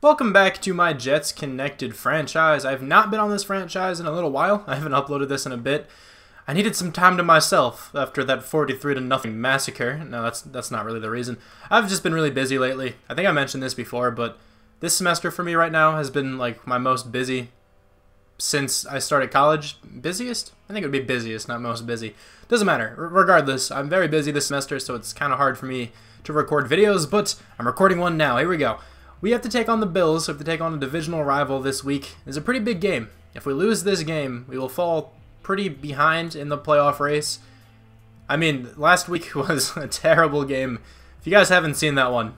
Welcome back to my Jets Connected franchise. I've not been on this franchise in a little while. I haven't uploaded this in a bit. I needed some time to myself after that 43-0 massacre. No, that's not really the reason. I've just been really busy lately. I think I mentioned this before, but this semester for me right now has been like my most busy since I started college. Busiest? I think it would be busiest, not most busy. Doesn't matter. Regardless, I'm very busy this semester, so it's kind of hard for me to record videos, but I'm recording one now. Here we go. We have to take on the Bills. We have to take on a divisional rival this week. It's a pretty big game. If we lose this game, we will fall pretty behind in the playoff race. I mean, last week was a terrible game. If you guys haven't seen that one,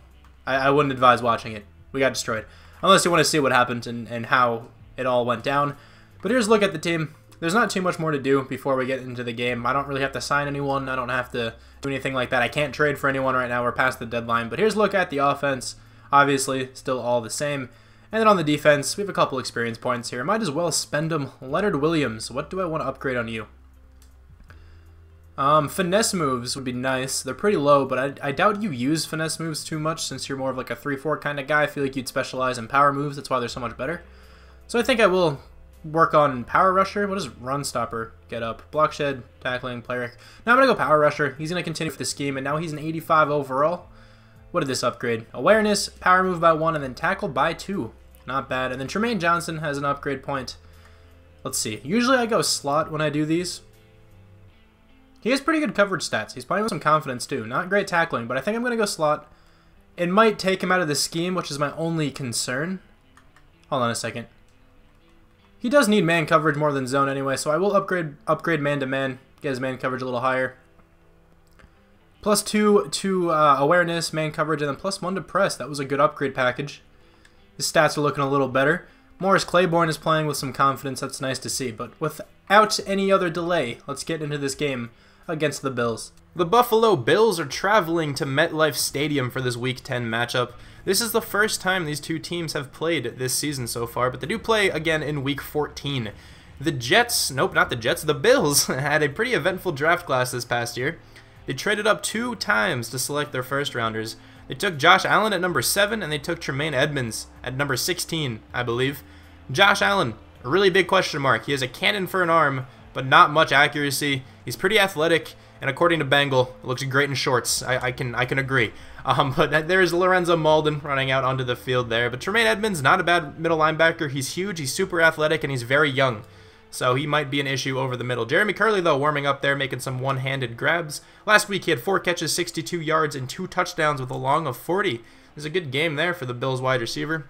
I wouldn't advise watching it. We got destroyed. Unless you want to see what happened and how it all went down. But here's a look at the team. There's not too much more to do before we get into the game. I don't really have to sign anyone. I don't have to do anything like that. I can't trade for anyone right now. We're past the deadline. But here's a look at the offense. Obviously, still all the same. And then on the defense, we have a couple experience points here. Might as well spend them. Leonard Williams, what do I want to upgrade on you? Finesse moves would be nice. They're pretty low, but I doubt you use finesse moves too much since you're more of like a 3-4 kind of guy. I feel like you'd specialize in power moves. That's why they're so much better. So I think I will work on power rusher. What does run stopper get up? Block shed, tackling, player. Now I'm going to go power rusher. He's going to continue with the scheme, and now he's an 85 overall. What did this upgrade? Awareness, power move by 1, and then tackle by 2. Not bad. And then Tremaine Johnson has an upgrade point. Let's see. Usually I go slot when I do these. He has pretty good coverage stats. He's playing with some confidence too. Not great tackling, but I think I'm going to go slot. It might take him out of the scheme, which is my only concern. Hold on a second. He does need man coverage more than zone anyway, so I will upgrade man-to-man, get his man coverage a little higher. +2 to awareness, man coverage, and then +1 to press. That was a good upgrade package. His stats are looking a little better. Morris Claiborne is playing with some confidence. That's nice to see. But without any other delay, let's get into this game against the Bills. The Buffalo Bills are traveling to MetLife Stadium for this Week 10 matchup. This is the first time these two teams have played this season so far, but they do play again in Week 14. The Jets, nope, not the Jets, the Bills had a pretty eventful draft class this past year. They traded up 2 times to select their first rounders. They took Josh Allen at number 7, and they took Tremaine Edmonds at number 16, I believe. Josh Allen, a really big question mark. He has a cannon for an arm, but not much accuracy. He's pretty athletic, and according to Bengal, looks great in shorts. I can agree. But there's Lorenzo Malden running out onto the field there. But Tremaine Edmonds, not a bad middle linebacker. He's huge, he's super athletic, and he's very young. So he might be an issue over the middle. Jeremy Curley, though, warming up there, making some one-handed grabs. Last week, he had 4 catches, 62 yards, and 2 touchdowns with a long of 40. There's a good game there for the Bills wide receiver.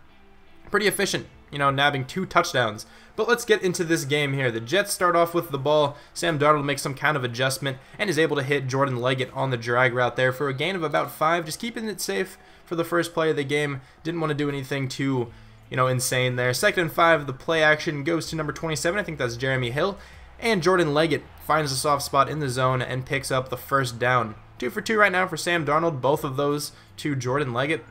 Pretty efficient, you know, nabbing 2 touchdowns. But let's get into this game here. The Jets start off with the ball. Sam Darnold makes some kind of adjustment and is able to hit Jordan Leggett on the drag route there for a gain of about 5. Just keeping it safe for the first play of the game. Didn't want to do anything too, you know, insane there. 2nd and 5, the play action goes to number 27. I think that's Jeremy Hill. And Jordan Leggett finds a soft spot in the zone and picks up the first down. 2 for 2 right now for Sam Darnold. Both of those to Jordan Leggett.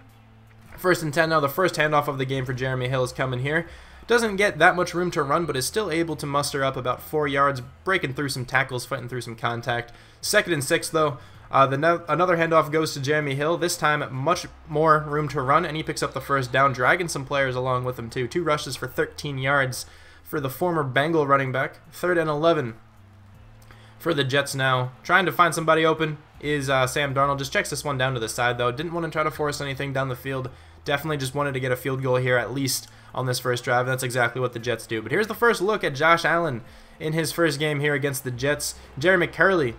1st and 10 now. The first handoff of the game for Jeremy Hill is coming here. Doesn't get that much room to run, but is still able to muster up about 4 yards, breaking through some tackles, fighting through some contact. 2nd and 6 though. Another handoff goes to Jeremy Hill. This time, much more room to run, and he picks up the first down, dragging some players along with him too. 2 rushes for 13 yards for the former Bengal running back. 3rd and 11 for the Jets now. Trying to find somebody open is Sam Darnold. Just checks this one down to the side, though. Didn't want to try to force anything down the field. Definitely just wanted to get a field goal here, at least on this first drive. That's exactly what the Jets do. But here's the first look at Josh Allen in his first game here against the Jets. Jeremy Curley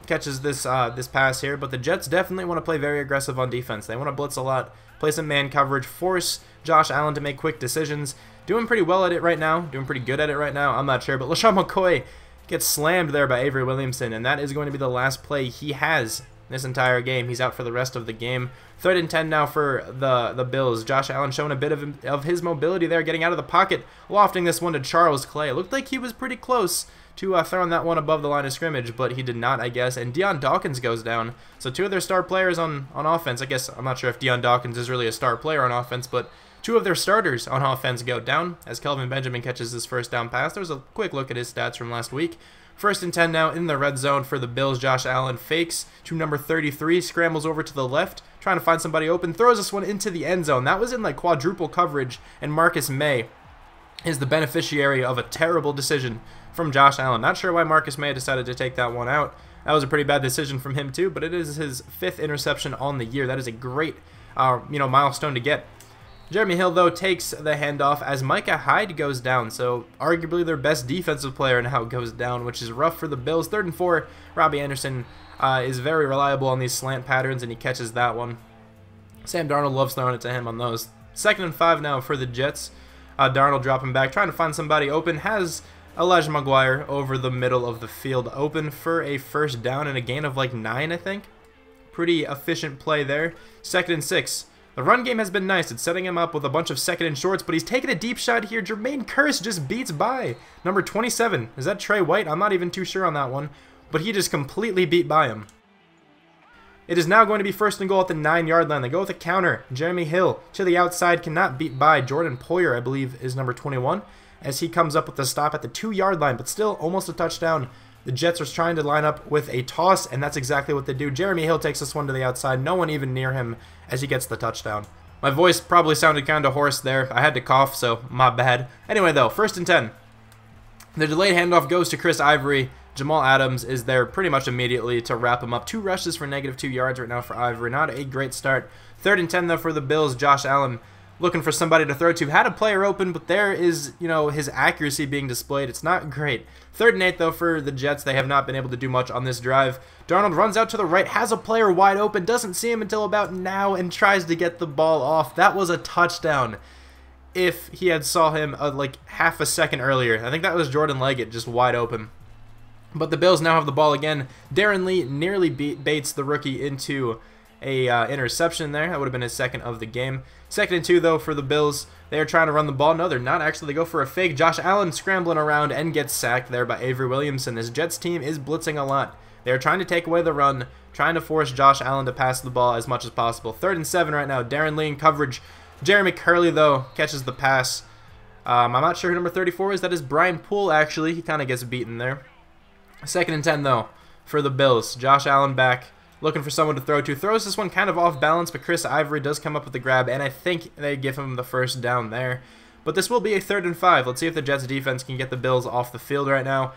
catches this pass here, but the Jets definitely want to play very aggressive on defense. They want to blitz a lot, play some man coverage, force Josh Allen to make quick decisions. Doing pretty well at it right now, doing pretty good at it right now, I'm not sure, but LaShawn McCoy gets slammed there by Avery Williamson, and that is going to be the last play he has this entire game. He's out for the rest of the game. 3rd and 10 now for the Bills. Josh Allen showing a bit of his mobility there, getting out of the pocket, lofting this one to Charles Clay. It looked like he was pretty close to throwing that one above the line of scrimmage, but he did not, I guess. And Deion Dawkins goes down. So 2 of their star players on offense. I guess I'm not sure if Deion Dawkins is really a star player on offense, but 2 of their starters on offense go down as Kelvin Benjamin catches his first down pass. There's a quick look at his stats from last week. First and 10 now in the red zone for the Bills. Josh Allen fakes to number 33, scrambles over to the left, trying to find somebody open, throws this one into the end zone. That was in like quadruple coverage, and Marcus May is the beneficiary of a terrible decision from Josh Allen. Not sure why Marcus May decided to take that one out. That was a pretty bad decision from him too, but it is his 5th interception on the year. That is a great milestone to get. Jeremy Hill, though, takes the handoff as Micah Hyde goes down, so arguably their best defensive player now goes down, which is rough for the Bills. 3rd and 4, Robbie Anderson is very reliable on these slant patterns, and he catches that one. Sam Darnold loves throwing it to him on those. 2nd and 5 now for the Jets. Darnold dropping back, trying to find somebody open, has Elijah McGuire over the middle of the field open for a first down and a gain of like 9, I think. Pretty efficient play there. 2nd and 6. The run game has been nice. It's setting him up with a bunch of 2nd and shorts, but he's taking a deep shot here. Jermaine Kearse just beats by number 27. Is that Trey White? I'm not even too sure on that one, but he just completely beat by him. It is now going to be 1st and goal at the 9-yard line. They go with a counter. Jeremy Hill to the outside, cannot beat by. Jordan Poyer, I believe, is number 21, as he comes up with the stop at the 2-yard line, but still almost a touchdown. The Jets are trying to line up with a toss, and that's exactly what they do. Jeremy Hill takes this one to the outside. No one even near him as he gets the touchdown. My voice probably sounded kind of hoarse there. I had to cough, so my bad. Anyway, though, 1st and 10. The delayed handoff goes to Chris Ivory. Jamal Adams is there pretty much immediately to wrap him up. 2 rushes for -2 yards right now for Ivory. Not a great start. 3rd and 10, though, for the Bills. Josh Allen looking for somebody to throw to. Had a player open, but there is, his accuracy being displayed. It's not great. 3rd and 8, though, for the Jets. They have not been able to do much on this drive. Darnold runs out to the right, has a player wide open, doesn't see him until about now, and tries to get the ball off. That was a touchdown if he had saw him like half a second earlier. I think that was Jordan Leggett just wide open. But the Bills now have the ball again. Darren Lee nearly baits the rookie into a interception there. That would have been his 2nd of the game. 2nd and 2, though, for the Bills. They are trying to run the ball. No, they're not actually. They go for a fake. Josh Allen scrambling around and gets sacked there by Avery Williamson. This Jets team is blitzing a lot. They are trying to take away the run, trying to force Josh Allen to pass the ball as much as possible. 3rd and 7 right now. Darren Lee in coverage. Jeremy Curley, though, catches the pass. I'm not sure who number 34 is. That is Brian Poole, actually. He kind of gets beaten there. 2nd and 10, though, for the Bills. Josh Allen back, looking for someone to throw to. Throws this one kind of off balance, but Chris Ivory does come up with the grab, and I think they give him the first down there. But this will be a 3rd and 5. Let's see if the Jets defense can get the Bills off the field right now.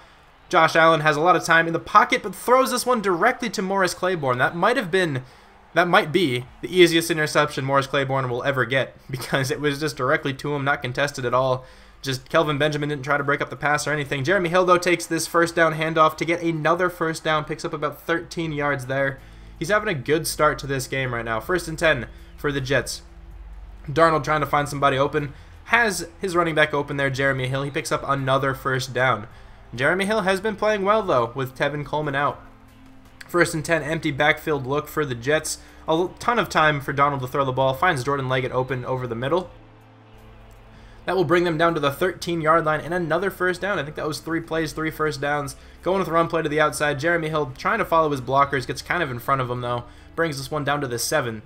Josh Allen has a lot of time in the pocket, but throws this one directly to Morris Claiborne. That might be the easiest interception Morris Claiborne will ever get, because it was just directly to him, not contested at all. Just Kelvin Benjamin didn't try to break up the pass or anything. Jeremy Hill, though, takes this 1st down handoff to get another 1st down, picks up about 13 yards there. He's having a good start to this game right now. 1st and 10 for the Jets. Darnold trying to find somebody open. Has his running back open there, Jeremy Hill. He picks up another 1st down. Jeremy Hill has been playing well, though, with Tevin Coleman out. 1st and 10, empty backfield look for the Jets. A ton of time for Darnold to throw the ball. Finds Jordan Leggett open over the middle. That will bring them down to the 13-yard line and another 1st down. I think that was 3 plays, 3 1st downs. Going with a run play to the outside. Jeremy Hill trying to follow his blockers. Gets kind of in front of them, though. Brings this one down to the 7.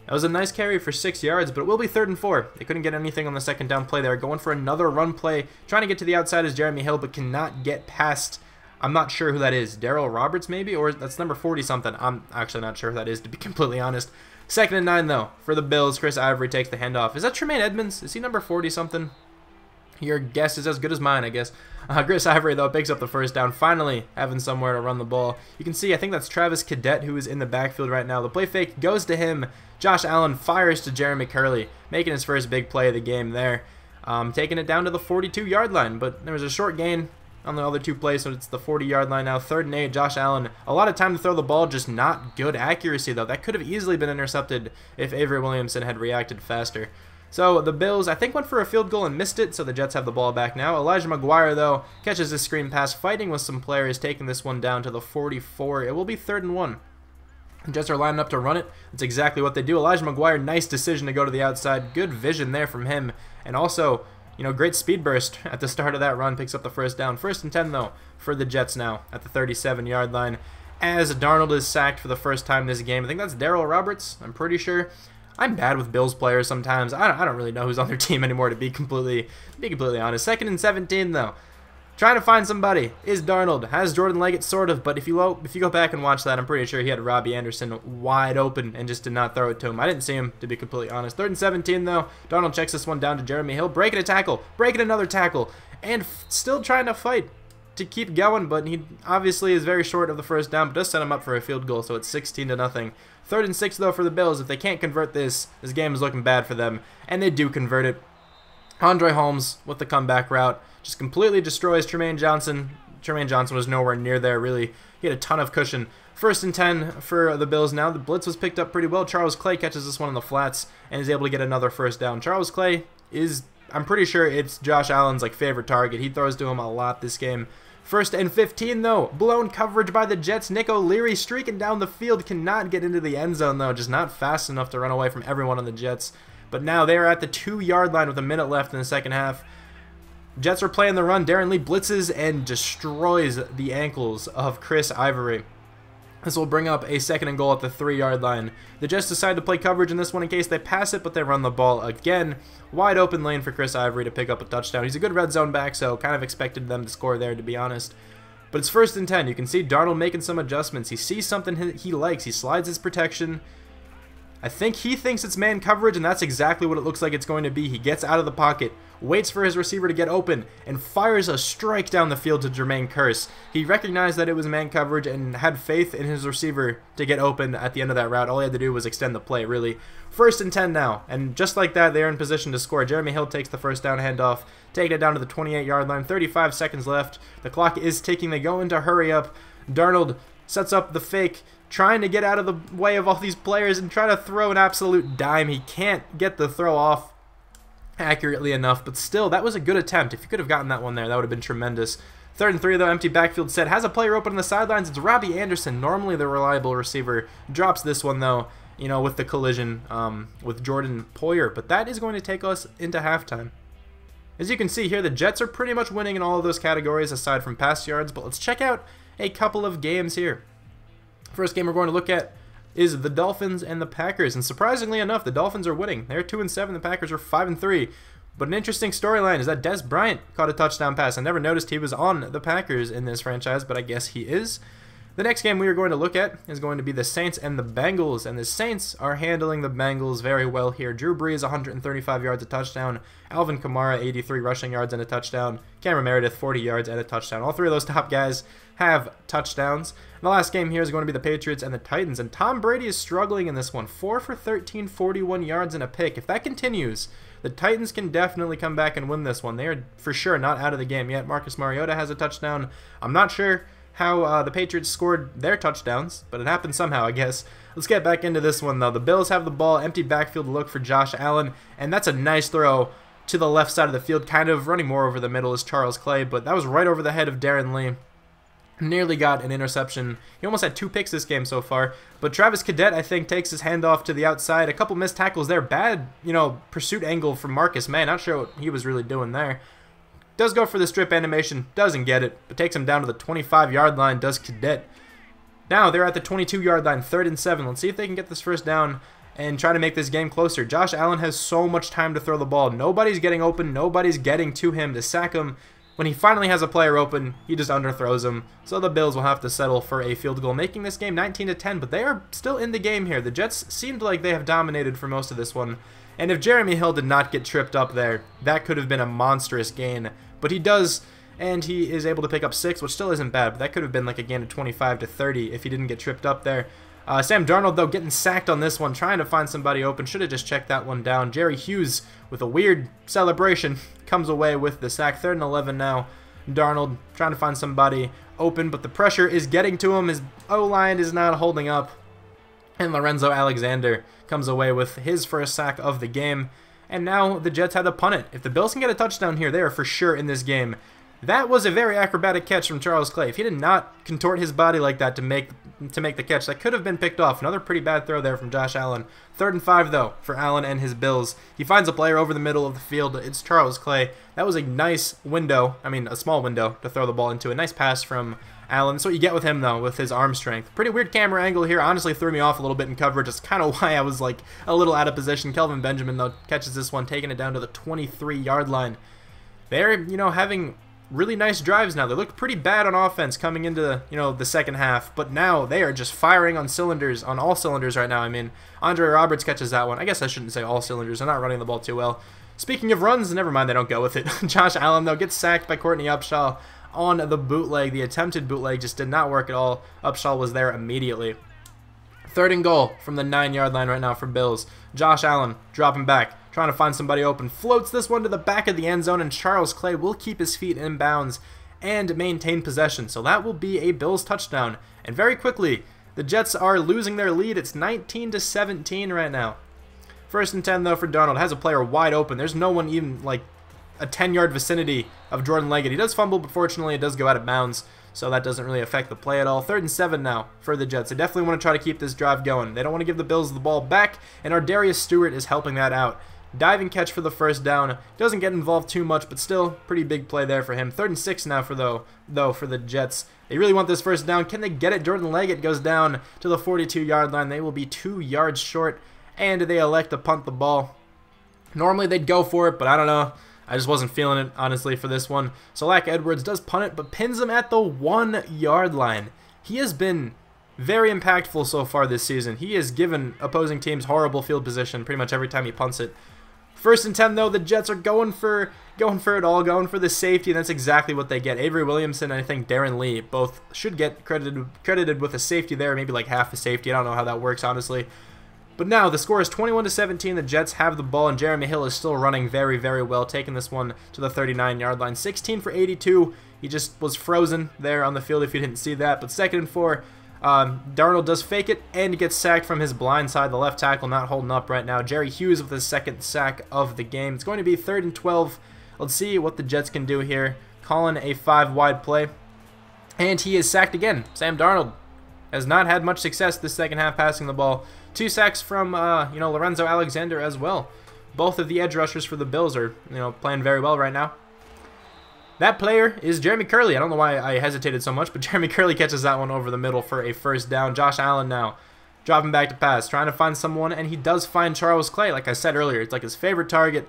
That was a nice carry for 6 yards, but it will be 3rd and 4. They couldn't get anything on the 2nd down play there. Going for another run play. Trying to get to the outside is Jeremy Hill, but cannot get past. I'm not sure who that is. Daryl Roberts, maybe? Or that's number 40-something. I'm actually not sure who that is, to be completely honest. 2nd and 9, though, for the Bills. Chris Ivory takes the handoff. Is that Tremaine Edmonds? Is he number 40-something? Your guess is as good as mine, I guess. Chris Ivory, though, picks up the 1st down, finally having somewhere to run the ball. You can see, I think that's Travis Cadet who is in the backfield right now. The play fake goes to him. Josh Allen fires to Jeremy Curley, making his first big play of the game there. Taking it down to the 42-yard line, but there was a short gain on the other 2 plays, so it's the 40-yard line now. 3rd and 8, Josh Allen. A lot of time to throw the ball, just not good accuracy, though. That could have easily been intercepted if Avery Williamson had reacted faster. So the Bills, I think, went for a field goal and missed it, so the Jets have the ball back now. Elijah McGuire, though, catches this screen pass, fighting with some players, taking this one down to the 44. It will be 3rd and 1. The Jets are lining up to run it. That's exactly what they do. Elijah McGuire, nice decision to go to the outside. Good vision there from him. And also, great speed burst at the start of that run. Picks up the 1st down. 1st and 10, though, for the Jets now at the 37-yard line. As Darnold is sacked for the first time this game. I think that's Daryl Roberts, I'm pretty sure. I'm bad with Bills players sometimes. I don't really know who's on their team anymore, to be completely honest. 2nd and 17, though. Trying to find somebody is Darnold. Has Jordan Leggett sort of, but if you go back and watch that, I'm pretty sure he had Robbie Anderson wide open and just did not throw it to him. I didn't see him, to be completely honest. 3rd and 17 though. Darnold checks this one down to Jeremy Hill, breaking a tackle, breaking another tackle, and still trying to fight to keep going, but he obviously is very short of the first down, but does set him up for a field goal, so it's 16-0. 3rd and 6 though for the Bills. If they can't convert this game is looking bad for them, and they do convert it. Andre Holmes with the comeback route just completely destroys Tremaine Johnson. Tremaine Johnson was nowhere near there, really. He had a ton of cushion. 1st and 10 for the Bills now. The blitz was picked up pretty well. Charles Clay catches this one in the flats and is able to get another first down. Charles Clay is, I'm pretty sure it's Josh Allen's favorite target. He throws to him a lot this game. 1st and 15 though. Blown coverage by the Jets. Nick O'Leary streaking down the field. Cannot get into the end zone though. Just not fast enough to run away from everyone on the Jets. But now they are at the 2-yard line with a minute left in the second half. Jets are playing the run. Darren Lee blitzes and destroys the ankles of Chris Ivory. This will bring up a 2nd and goal at the 3-yard line. The Jets decide to play coverage in this one in case they pass it, but they run the ball again. Wide open lane for Chris Ivory to pick up a touchdown. He's a good red zone back, so kind of expected them to score there, to be honest. But it's 1st and 10. You can see Darnold making some adjustments. He sees something he likes. He slides his protection. I think he thinks it's man coverage, and that's exactly what it looks like it's going to be. He gets out of the pocket, waits for his receiver to get open, and fires a strike down the field to Jermaine Kearse. He recognized that it was man coverage and had faith in his receiver to get open at the end of that route. All he had to do was extend the play, really. 1st and 10 now, and just like that, they're in position to score. Jeremy Hill takes the first down handoff, taking it down to the 28-yard line. 35 seconds left. The clock is ticking. They go into hurry up. Darnold sets up the fake, trying to get out of the way of all these players and try to throw an absolute dime. He can't get the throw off accurately enough, but still, that was a good attempt. If you could have gotten that one there, that would have been tremendous. 3rd and 3 though, empty backfield set. Has a player open on the sidelines. It's Robbie Anderson, normally the reliable receiver. Drops this one though, you know, with the collision with Jordan Poyer, but that is going to take us into halftime. As you can see here, the Jets are pretty much winning in all of those categories aside from pass yards, but let's check out a couple of games here. First game we're going to look at is the Dolphins and the Packers, and surprisingly enough, the Dolphins are winning. They're 2-7, the Packers are 5-3. But an interesting storyline is that Des Bryant caught a touchdown pass. I never noticed he was on the Packers in this franchise, but I guess he is. The next game we are going to look at is going to be the Saints and the Bengals, and the Saints are handling the Bengals very well here. Drew Brees, 135 yards, a touchdown. Alvin Kamara, 83 rushing yards and a touchdown. Cameron Meredith, 40 yards and a touchdown. All three of those top guys have touchdowns. The last game here is going to be the Patriots and the Titans, and Tom Brady is struggling in this one. 4 for 13, 41 yards and a pick. If that continues, the Titans can definitely come back and win this one. They are for sure not out of the game yet. Marcus Mariota has a touchdown. I'm not sure how the Patriots scored their touchdowns, but it happened somehow, I guess. Let's get back into this one, though. The Bills have the ball, empty backfield look for Josh Allen, and that's a nice throw to the left side of the field, kind of running more over the middle is Charles Clay, but that was right over the head of Darren Lee. Nearly got an interception. He almost had 2 picks this game so far, but Travis Cadet, I think, takes his handoff to the outside. A couple missed tackles there. Bad, pursuit angle from Marcus May. Not sure what he was really doing there. Does go for the strip animation, doesn't get it, but takes him down to the 25-yard line, does Cadet. Now they're at the 22-yard line, 3rd and 7. Let's see if they can get this first down and try to make this game closer. Josh Allen has so much time to throw the ball. Nobody's getting open, nobody's getting to him to sack him. When he finally has a player open, he just underthrows him. So the Bills will have to settle for a field goal, making this game 19-10, but they are still in the game here. The Jets seemed like they have dominated for most of this one. And if Jeremy Hill did not get tripped up there, that could have been a monstrous gain. But he does, and he is able to pick up 6, which still isn't bad. But that could have been like a gain of 25-30 if he didn't get tripped up there. Sam Darnold, though, getting sacked on this one, trying to find somebody open. Should have just checked that one down. Jerry Hughes, with a weird celebration, comes away with the sack. 3rd and 11 now. Darnold trying to find somebody open, but the pressure is getting to him. His O-line is not holding up. And Lorenzo Alexander comes away with his first sack of the game. And now the Jets had to punt it. If the Bills can get a touchdown here, they are for sure in this game. That was a very acrobatic catch from Charles Clay. If he did not contort his body like that to make the catch, that could have been picked off. Another pretty bad throw there from Josh Allen. 3rd and 5, though, for Allen and his Bills. He finds a player over the middle of the field. It's Charles Clay. That was a nice window, a small window to throw the ball into. A nice pass from Allen. That's what you get with him, though, with his arm strength. Pretty weird camera angle here. Honestly, threw me off a little bit in coverage. That's kind of why I was, a little out of position. Kelvin Benjamin, though, catches this one, taking it down to the 23-yard line. They're, having really nice drives now. They looked pretty bad on offense coming into, the second half, but now they are just firing on cylinders, on all cylinders right now. I mean, Andre Roberts catches that one. I guess I shouldn't say all cylinders. They're not running the ball too well. Speaking of runs, never mind, they don't go with it. Josh Allen, though, gets sacked by Courtney Upshaw on the bootleg. The attempted bootleg just did not work at all. Upshaw was there immediately. 3rd and goal from the 9-yard line right now for Bills. Josh Allen dropping back, trying to find somebody open. Floats this one to the back of the end zone, and Charles Clay will keep his feet in bounds and maintain possession. So that will be a Bills touchdown. And very quickly, the Jets are losing their lead. It's 19-17 right now. 1st and 10, though, for Darnold. Has a player wide open. There's no one even, like, a 10-yard vicinity of Jordan Leggett. He does fumble, but fortunately it does go out of bounds, so that doesn't really affect the play at all. 3rd and 7 now for the Jets. They definitely want to try to keep this drive going. They don't want to give the Bills the ball back, and Ardarius Stewart is helping that out. Diving catch for the 1st down. Doesn't get involved too much, but still pretty big play there for him. 3rd and 6 now for the Jets. They really want this 1st down. Can they get it? Jordan Leggett goes down to the 42-yard line. They will be 2 yards short, and they elect to punt the ball. Normally they'd go for it, but I don't know. I just wasn't feeling it, honestly, for this one. So Lack Edwards does punt it, but pins him at the 1-yard line. He has been very impactful so far this season. He has given opposing teams horrible field position pretty much every time he punts it. 1st and 10, though, the Jets are going for it all, going for the safety, and that's exactly what they get. Avery Williamson and I think Darren Lee both should get credited with a safety there, maybe like half a safety. I don't know how that works, honestly. But now the score is 21-17. The Jets have the ball, and Jeremy Hill is still running very, very well, taking this one to the 39-yard line. 16 for 82. He just was frozen there on the field if you didn't see that. But 2nd and 4, Darnold does fake it and gets sacked from his blind side. The left tackle not holding up right now. Jerry Hughes with his 2nd sack of the game. It's going to be 3rd and 12. Let's see what the Jets can do here. Calling a 5-wide play. And he is sacked again. Sam Darnold has not had much success this second half passing the ball. 2 sacks from, Lorenzo Alexander as well. Both of the edge rushers for the Bills are, playing very well right now. That player is Jeremy Curley. I don't know why I hesitated so much, but Jeremy Curley catches that one over the middle for a 1st down. Josh Allen now dropping back to pass, trying to find someone, and he does find Charles Clay. Like I said earlier, it's like his favorite target.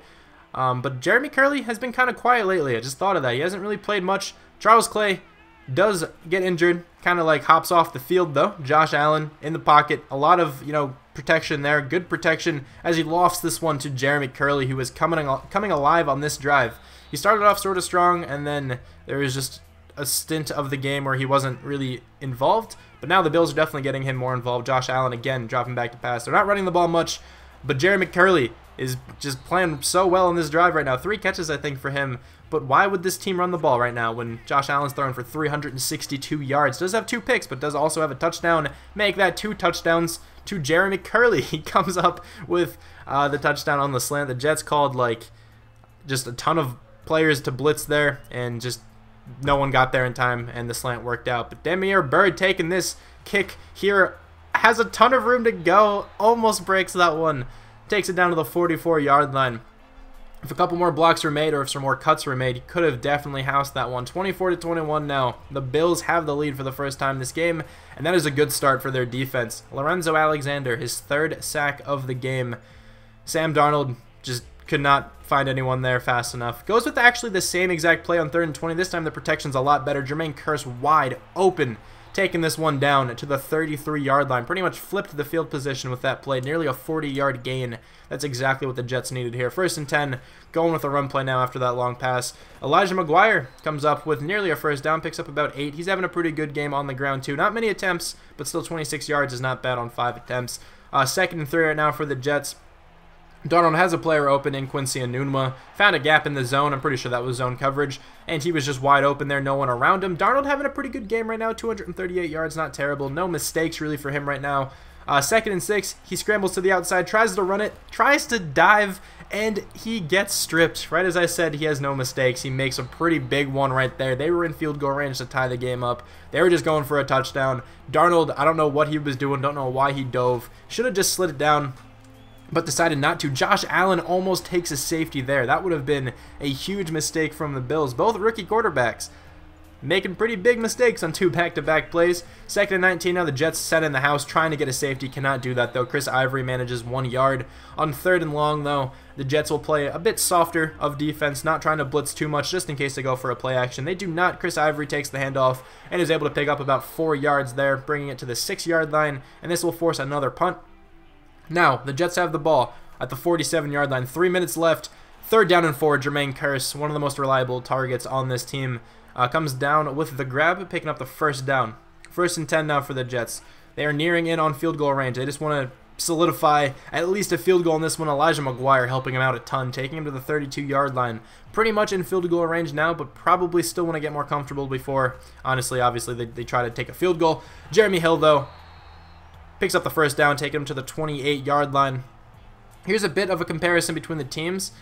But Jeremy Curley has been kind of quiet lately. I just thought of that. He hasn't really played much. Charles Clay does get injured, kind of like hops off the field though. Josh Allen in the pocket, a lot of protection there, good protection as he lofts this one to Jeremy Curley, who is coming alive on this drive. He started off sort of strong, and then there was just a stint of the game where he wasn't really involved, but now the Bills are definitely getting him more involved. Josh Allen again dropping back to pass. They're not running the ball much, but Jeremy Curley is just playing so well in this drive right now. 3 catches, I think, for him. But why would this team run the ball right now when Josh Allen's throwing for 362 yards? Does have 2 picks, but does also have a touchdown. Make that 2 touchdowns to Jeremy Curley. He comes up with the touchdown on the slant. The Jets called just a ton of players to blitz there, and just no one got there in time, and the slant worked out. But Damiere Byrd taking this kick here, has a ton of room to go, almost breaks that one. Takes it down to the 44-yard line. If a couple more blocks were made, or if some more cuts were made, he could have definitely housed that one. 24-21 now. The Bills have the lead for the first time this game, and that is a good start for their defense. Lorenzo Alexander, his 3rd sack of the game. Sam Darnold just could not find anyone there fast enough. Goes with actually the same exact play on 3rd and 20. This time the protection's a lot better. Jermaine Kearse wide open, taking this one down to the 33-yard line. Pretty much flipped the field position with that play. Nearly a 40-yard gain. That's exactly what the Jets needed here. 1st and 10, going with a run play now after that long pass. Elijah McGuire comes up with nearly a 1st down, picks up about 8. He's having a pretty good game on the ground too. Not many attempts, but still 26 yards is not bad on 5 attempts. 2nd and 3 right now for the Jets. Darnold has a player open in Quincy Enunwa. Found a gap in the zone. I'm pretty sure that was zone coverage. And he was just wide open there. No one around him. Darnold having a pretty good game right now. 238 yards. Not terrible. No mistakes really for him right now. 2nd and 6. He scrambles to the outside. Tries to run it. Tries to dive. And he gets stripped. Right as I said, he has no mistakes. He makes a pretty big one right there. They were in field goal range to tie the game up. They were just going for a touchdown. Darnold, I don't know what he was doing. Don't know why he dove. Should have just slid it down, but decided not to. Josh Allen almost takes a safety there. That would have been a huge mistake from the Bills. Both rookie quarterbacks. making pretty big mistakes on 2 back-to-back plays. 2nd and 19 now. The Jets set in the house, trying to get a safety. Cannot do that, though. Chris Ivory manages 1 yard. On 3rd and long, though, the Jets will play a bit softer of defense, not trying to blitz too much, just in case they go for a play action. They do not. Chris Ivory takes the handoff and is able to pick up about 4 yards there, bringing it to the 6-yard line, and this will force another punt. Now, the Jets have the ball at the 47-yard line. 3 minutes left. 3rd down and 4. Jermaine Kearse, one of the most reliable targets on this team, comes down with the grab, picking up the 1st down. 1st and 10 now for the Jets. They are nearing in on field goal range. They just want to solidify at least a field goal in this one. Elijah McGuire helping him out a ton, taking him to the 32-yard line. Pretty much in field goal range now, but probably still want to get more comfortable before, obviously, they try to take a field goal. Jeremy Hill, though, picks up the 1st down, taking him to the 28-yard line. Here's a bit of a comparison between the teams.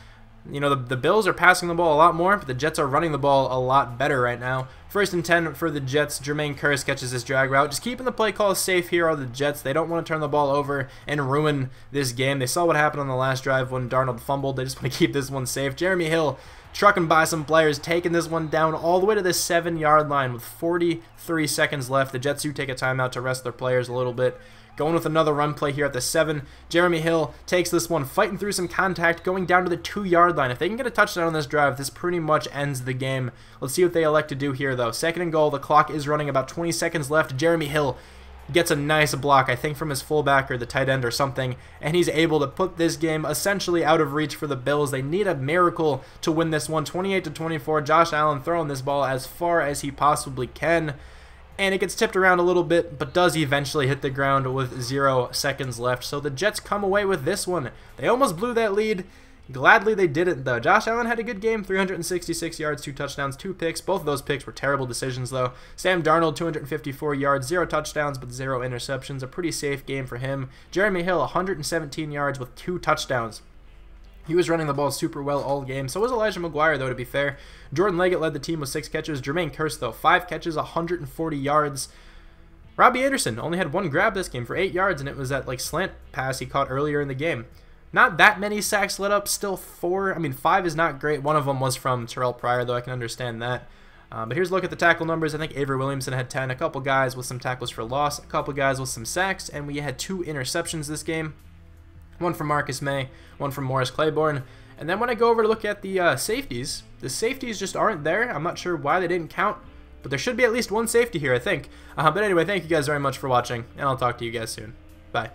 You know, the Bills are passing the ball a lot more, but the Jets are running the ball a lot better right now. 1st and 10 for the Jets. Jermaine Kearse catches this drag route. Just keeping the play call safe here are the Jets. They don't want to turn the ball over and ruin this game. They saw what happened on the last drive when Darnold fumbled. They just want to keep this one safe. Jeremy Hill trucking by some players, taking this one down all the way to the 7-yard line with 43 seconds left. The Jets do take a timeout to rest their players a little bit. Going with another run play here at the 7. Jeremy Hill takes this one, fighting through some contact, going down to the 2-yard line. If they can get a touchdown on this drive, this pretty much ends the game. Let's see what they elect to do here, though. 2nd and goal. The clock is running, about 20 seconds left. Jeremy Hill gets a nice block, I think from his fullback or the tight end or something, and he's able to put this game essentially out of reach for the Bills. They need a miracle to win this one. 28-24. Josh Allen throwing this ball as far as he possibly can. And it gets tipped around a little bit, but does eventually hit the ground with 0 seconds left. So the Jets come away with this one. They almost blew that lead. Gladly they didn't, though. Josh Allen had a good game, 366 yards, 2 touchdowns, 2 picks. Both of those picks were terrible decisions, though. Sam Darnold, 254 yards, 0 touchdowns, but 0 interceptions. A pretty safe game for him. Jeremy Hill, 117 yards with 2 touchdowns. He was running the ball super well all game. So was Elijah McGuire, though, to be fair. Jordan Leggett led the team with 6 catches. Jermaine Kearse, though, 5 catches, 140 yards. Robbie Anderson only had 1 grab this game for 8 yards, and it was that slant pass he caught earlier in the game. Not that many sacks let up, still 4. I mean, 5 is not great. One of them was from Terrell Pryor, though I can understand that. But here's a look at the tackle numbers. I think Avery Williamson had 10. A couple guys with some tackles for loss. A couple guys with some sacks, and we had 2 interceptions this game. One from Marcus May, one from Morris Claiborne. And then when I go over to look at the safeties just aren't there. I'm not sure why they didn't count, but there should be at least 1 safety here, I think. But anyway, thank you guys very much for watching, and I'll talk to you guys soon. Bye.